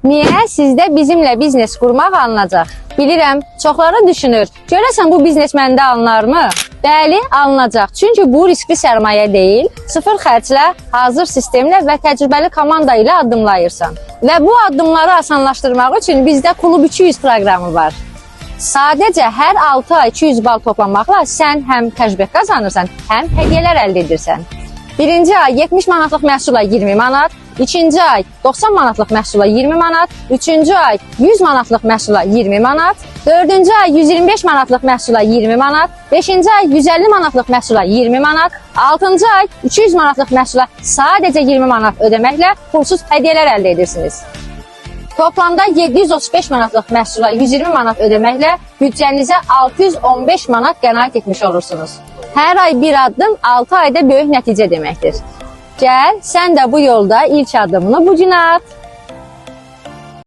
Niyə sizdə bizimlə biznes qurmaq alınacaq? Bilirəm, çoxları düşünür. Görəsən bu biznes məndə alınarmı? Bəli, alınacaq. Çünki bu riskli sərmayə deyil, sıfır xərclə, hazır sistemlə və təcrübəli komanda ilə addımlayırsan. Və bu addımları asanlaşdırmaq üçün bizdə Klub 200 proqramı var. Sadəcə hər 6 ay 200 bal toplamaqla sən həm təcrübə qazanırsan, həm hədiyyələr əldə edirsən. Birinci ay 70 manatlıq məhsula 20 manat, ikinci ay 90 manatlıq məhsula 20 manat, üçüncü ay 100 manatlıq məhsula 20 manat, dördüncü ay 125 manatlıq məhsula 20 manat, beşinci ay 150 manatlıq məhsula 20 manat, altıncı ay 200 manatlıq məhsula sadəcə 20 manat ödəməklə pulsuz hədiyyələr əldə edirsiniz. Toplamda 735 manatlıq məhsula 120 manat ödəməklə büdcənizə 615 manat qənaət etmiş olursunuz. Hər ay bir addım 6 ayda böyük nəticə deməkdir. Gəl, sən də bu yolda ilk addımını bu gün at.